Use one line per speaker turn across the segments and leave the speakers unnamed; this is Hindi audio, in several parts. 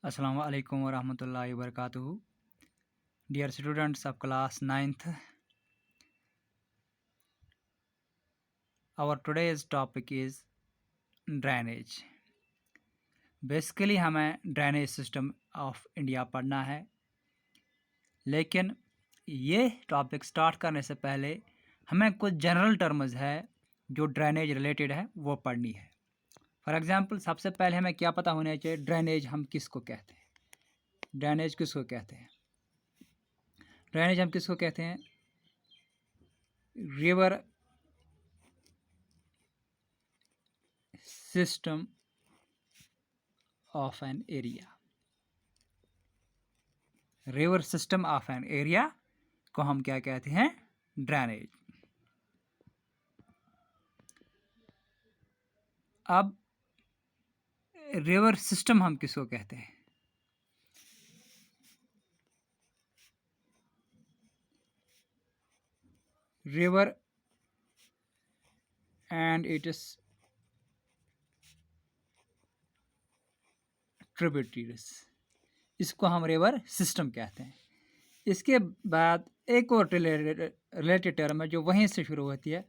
Assalamu alaikum wa rahmatullahi wa barakatuhu. Dear students of class 9th, our today's topic is drainage. Basically हमें ड्रेनेज सिस्टम ऑफ इंडिया पढ़ना है, लेकिन ये टॉपिक स्टार्ट करने से पहले हमें कुछ जनरल टर्म्स है जो ड्रेनेज रिलेटेड है वो पढ़नी है। फॉर एग्जांपल, सबसे पहले हमें क्या पता होना चाहिए, ड्रेनेज हम किसको कहते हैं। ड्रेनेज किसको कहते हैं? ड्रेनेज हम किसको कहते हैं? River system of an area. River system of an area को हम क्या कहते हैं? ड्रेनेज। अब रिवर सिस्टम हम किसको कहते हैं? रिवर एंड इट्स ट्रिब्यूटरीज, इसको हम रिवर सिस्टम कहते हैं। इसके बाद एक और रिलेटेड टर्म है जो वहीं से शुरू होती है,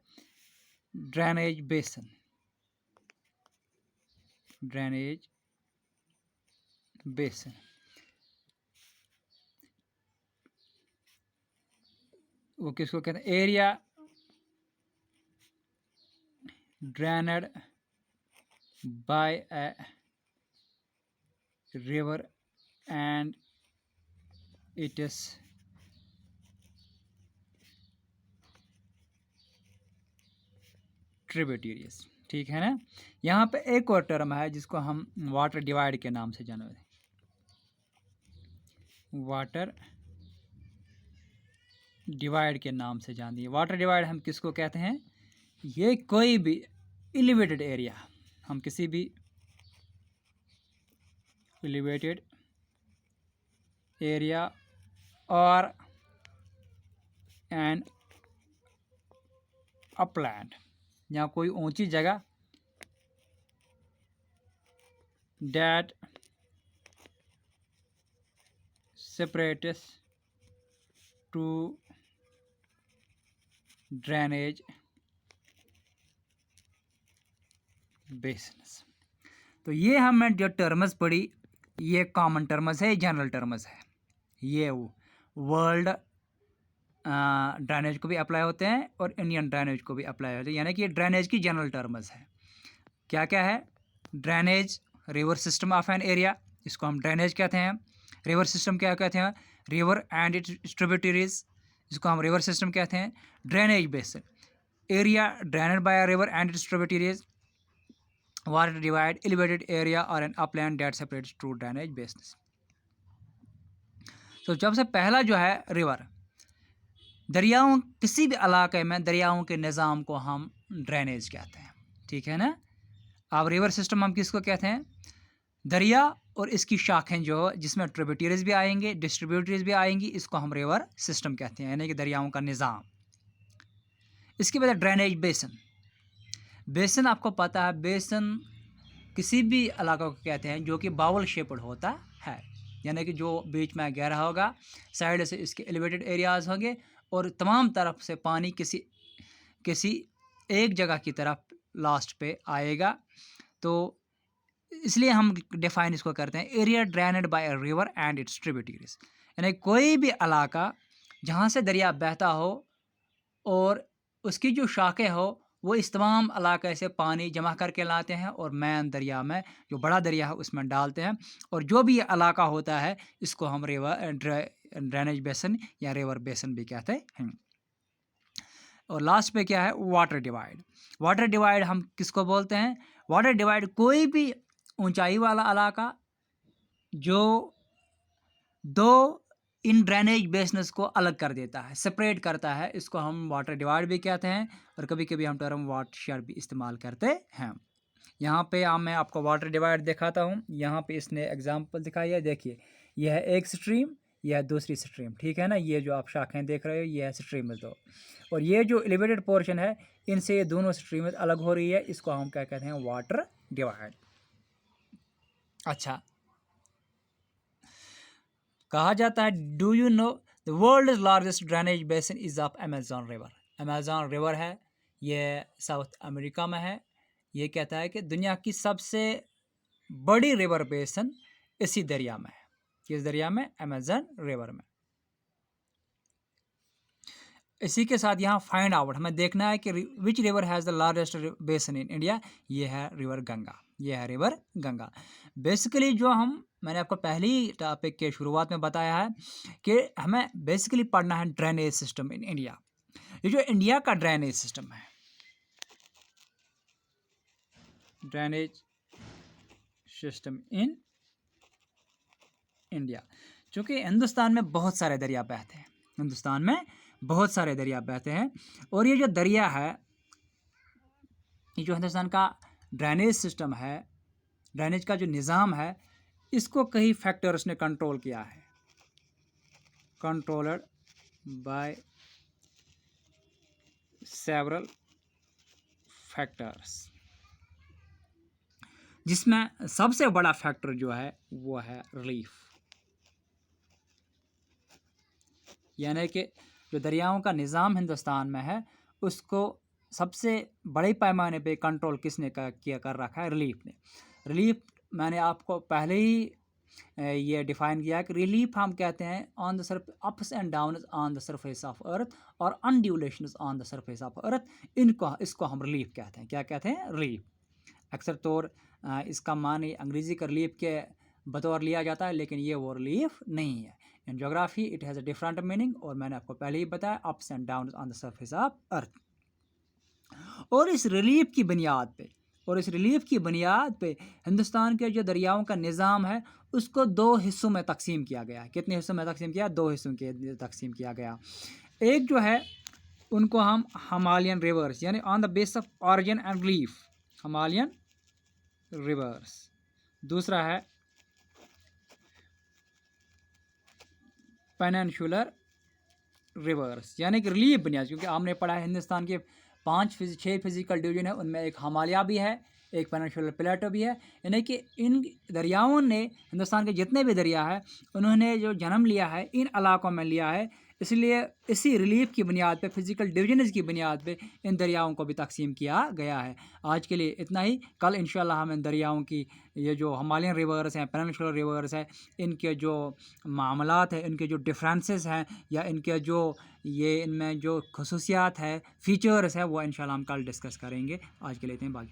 ड्रेनेज बेसन। ड्रेनेज बेसन वो किसको कहते हैं? Area drained by a river and its tributaries. ठीक है ना। यहाँ पे एक और टर्म है जिसको हम वाटर डिवाइड के नाम से जानते हैं। वाटर डिवाइड के नाम से जानते हैं। वाटर डिवाइड हम किसको कहते हैं? ये कोई भी एलिवेटेड एरिया, हम किसी भी एलिवेटेड एरिया और एन अपलैंड, या कोई ऊंची जगह that separates to drainage basins. तो ये हमने जो टर्म्स पढ़ी, ये कॉमन टर्म्स है, जनरल टर्म्स है। ये वर्ल्ड ड्रेनेज को भी अप्लाई होते हैं और इंडियन ड्रेनेज को भी अप्लाई होते हैं, यानी कि ये ड्रेनेज की जनरल टर्म्स है। क्या क्या है? Drainage river system of an area, इसको हम ड्रेनेज कहते हैं। रिवर सिस्टम क्या कहते हैं? रिवर एंड इट्स ट्रिब्यूटरीज, इसको हम रिवर सिस्टम कहते हैं। Drainage basin, area drained by river and its tributaries. Water divide, elevated area और an upland that separates to drainage basins. तो जब से पहला जो है रिवर, दरियाओं, किसी भी इलाके में दरियाओं के निज़ाम को हम ड्रेनेज कहते हैं। ठीक है ना। अब रिवर सिस्टम हम किसको कहते हैं? दरिया और इसकी शाखें जो जिसमें ट्रिब्यूटरीज भी आएंगे, डिस्ट्रीब्यूटरीज भी आएंगी, इसको हम रिवर सिस्टम कहते हैं, यानी कि दरियाओं का निज़ाम। इसके बाद ड्रेनेज बेसन। बेसन आपको पता है, बेसन किसी भी इलाके को कहते हैं जो कि बाउल शेप्ड होता है, यानी कि जो बीच में गहरा होगा, साइड से इसके एलिवेटेड एरियाज़ होंगे और तमाम तरफ से पानी किसी एक जगह की तरफ लास्ट पे आएगा। तो इसलिए हम डिफाइन इसको करते हैं area drained by a river and its tributaries, यानी कोई भी इलाका जहाँ से दरिया बहता हो और उसकी जो शाखें हो वो इस तमाम इलाके से पानी जमा करके लाते हैं और मैन दरिया में, जो बड़ा दरिया है, उसमें डालते हैं। और जो भी ये इलाका होता है इसको हम रिवर ड्रेनेज बेसन या रिवर बेसन भी कहते हैं। और लास्ट पे क्या है? Water divide. वाटर डिवाइड हम किसको बोलते हैं? वाटर डिवाइड कोई भी ऊंचाई वाला इलाका जो दो इन ड्रेनेज बेसिन्स को अलग कर देता है, सेपरेट करता है, इसको हम वाटर डिवाइड भी कहते हैं और कभी कभी हम टर्म वाटरशेड भी इस्तेमाल करते हैं। यहाँ पे मैं आपको वाटर डिवाइड दिखाता हूँ। यहाँ पे इसने एग्जांपल दिखाई है, देखिए यह है एक स्ट्रीम, यह है दूसरी स्ट्रीम। ठीक है ना। ये जो आप शाखें देख रहे हो ये है स्ट्रीम दो, और ये जो एलिवेटेड पोर्शन है इनसे ये दोनों स्ट्रीम अलग हो रही है, इसको हम क्या कहते हैं? Water divide. अच्छा, कहा जाता है, do you know the world largest drainage basin is of Amazon river. Amazon river है, ये साउथ अमेरिका में है। ये कहता है कि दुनिया की सबसे बड़ी रिवर बेसिन इसी दरिया में है। किस दरिया में? अमेजन रिवर में। इसी के साथ यहाँ फाइंड आउट हमें देखना है कि which river has the largest basin in India. ये है रिवर गंगा। ये है रिवर गंगा। बेसिकली जो मैंने आपको पहली टॉपिक के शुरुआत में बताया है कि हमें बेसिकली पढ़ना है ड्रेनेज सिस्टम इन इंडिया। ये जो इंडिया का ड्रेनेज सिस्टम है, ड्रेनेज सिस्टम इन इंडिया, चूँकि हिंदुस्तान में बहुत सारे दरिया बहते हैं, हिंदुस्तान में बहुत सारे दरिया बहते हैं, और ये जो दरिया है, ये जो हिंदुस्तान का ड्रेनेज सिस्टम है, ड्रेनेज का जो निज़ाम है, इसको कई फैक्टर्स ने कंट्रोल किया है। कंट्रोल्ड बाय सेवरल फैक्टर्स, जिसमें सबसे बड़ा फैक्टर जो है वो है रिलीफ। यानी कि जो दरियाओं का निज़ाम हिंदुस्तान में है, उसको सबसे बड़े पैमाने पे कंट्रोल किसने किया कर रखा है? रिलीफ ने। रिलीफ मैंने आपको पहले ही ये डिफ़ाइन किया कि रिलीफ हम कहते हैं on the surface, ups and downs on the surface of earth और undulations on the surface of earth, इसको हम रिलीफ कहते हैं। क्या कहते हैं? रिलीफ। अक्सर तौर इसका माने अंग्रेज़ी का रिलीफ के बतौर लिया जाता है, लेकिन ये वो रिलीफ नहीं है। In geography it has a different meaning, और मैंने आपको पहले ही बताया, ups and downs on the surface of earth. और इस रिलीफ की बुनियाद पे हिंदुस्तान के जो दरियाओं का निज़ाम है, उसको दो हिस्सों में तकसीम किया गया है। कितने हिस्सों में तकसीम किया? दो हिस्सों के तकसीम किया गया। एक जो है उनको हम हिमालयन रिवर्स, यानी on the base of origin and relief, Himalayan reverse. दूसरा है पेनिनसुलर रिवर्स, यानी कि रिलीफ बुनियाद, क्योंकि आपने पढ़ा है हिंदुस्तान के 6 फिजिकल डिवीजन है, उनमें एक हिमालय भी है, एक पेनिनसुलर प्लेटो भी है। यानी कि इन दरियाओं ने, हिंदुस्तान के जितने भी दरिया है, उन्होंने जो जन्म लिया है इन इलाकों में लिया है। इसलिए इसी रिलीफ की बुनियाद पे, फिजिकल डिवीजन की बुनियाद पे इन दरियाओं को भी तकसीम किया गया है। आज के लिए इतना ही। कल इंशाल्लाह हम इन दरियाओं की, ये जो हिमालयन रिवर्स हैं, पेनिनसुलर रिवर्स है, इनके जो मामलात हैं, इनके जो डिफरेंसेस हैं, या इनके जो इनमें जो खसूसियात है, फीचर्स है, वो इंशाल्लाह हम कल डिस्कस करेंगे। आज के लिए इतने, बाकी